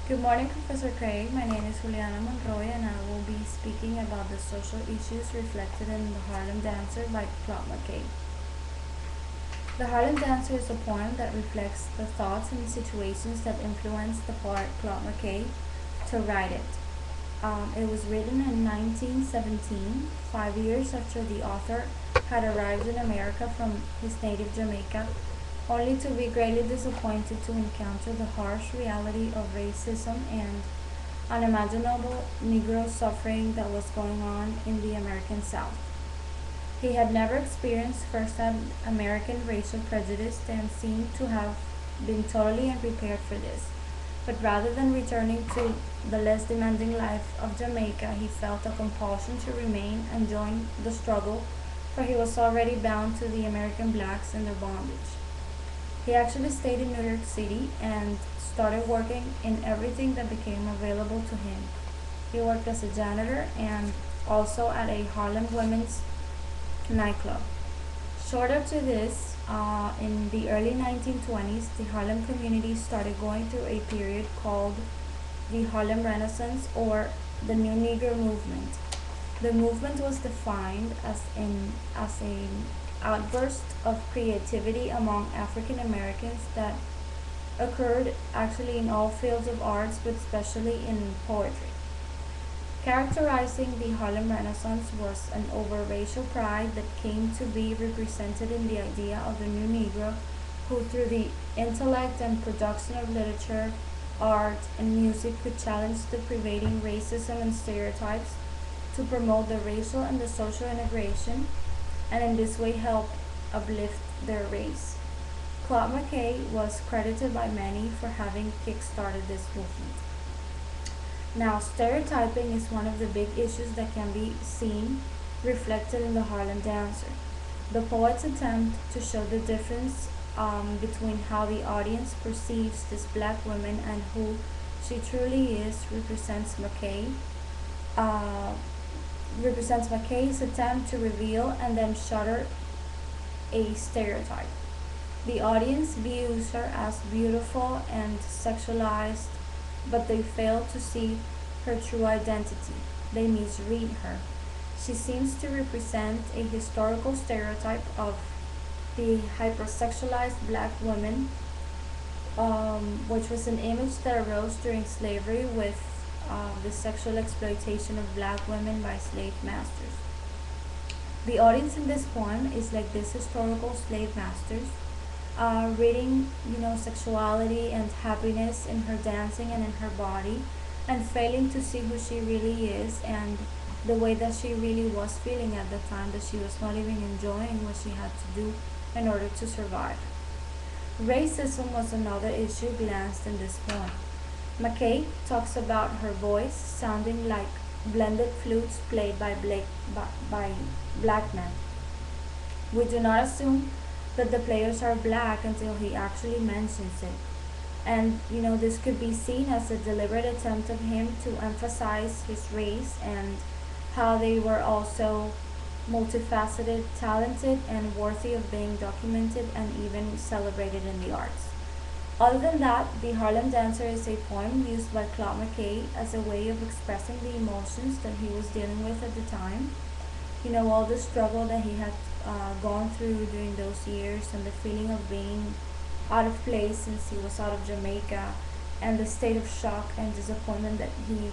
Good morning, Professor Craig. My name is Juliana Monroy, and I will be speaking about the social issues reflected in the Harlem Dancer by Claude Mckay. The Harlem Dancer is a poem that reflects the thoughts and situations that influenced the poet Claude Mckay to write it. It was written in 1917, 5 years after the author had arrived in America from his native Jamaica, only to be greatly disappointed to encounter the harsh reality of racism and unimaginable Negro suffering that was going on in the American South. He had never experienced firsthand American racial prejudice and seemed to have been totally unprepared for this. But rather than returning to the less demanding life of Jamaica, he felt a compulsion to remain and join the struggle, for he was already bound to the American blacks and their bondage. He actually stayed in New York City and started working in everything that became available to him. He worked as a janitor and also at a Harlem women's nightclub. Short after this, in the early 1920s, the Harlem community started going through a period called the Harlem Renaissance or the New Negro Movement. The movement was defined as an outburst of creativity among African Americans that occurred actually in all fields of arts, but especially in poetry. Characterizing the Harlem Renaissance was an over racial pride that came to be represented in the idea of the new Negro who, through the intellect and production of literature, art, and music, could challenge the pervading racism and stereotypes to promote the racial and the social integration, and in this way help uplift their race. Claude Mckay was credited by many for having kick-started this movement. Now, stereotyping is one of the big issues that can be seen reflected in the Harlem Dancer. The poet's attempt to show the difference between how the audience perceives this black woman and who she truly is uh, represents Mackay's attempt to reveal and then shatter a stereotype. The audience views her as beautiful and sexualized, but they fail to see her true identity. They misread her. She seems to represent a historical stereotype of the hypersexualized black woman, which was an image that arose during slavery with the sexual exploitation of black women by slave masters. The audience in this poem is like these historical slave masters, reading, sexuality and happiness in her dancing and in her body, and failing to see who she really is and the way that she really was feeling at the time, that she was not even enjoying what she had to do in order to survive. Racism was another issue glanced in this poem. Mckay talks about her voice sounding like blended flutes played by black men. We do not assume that the players are black until he actually mentions it. And this could be seen as a deliberate attempt of him to emphasize his race and how they were also multifaceted, talented, and worthy of being documented and even celebrated in the arts. Other than that, the Harlem Dancer is a poem used by Claude Mckay as a way of expressing the emotions that he was dealing with at the time. All the struggle that he had gone through during those years and the feeling of being out of place since he was out of Jamaica, and the state of shock and disappointment that he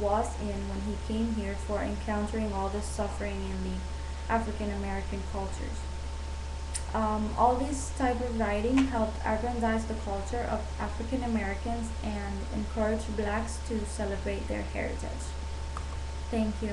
was in when he came here for encountering all the suffering in the African American cultures. All this type of writing helped aggrandize the culture of African Americans and encourage blacks to celebrate their heritage. Thank you.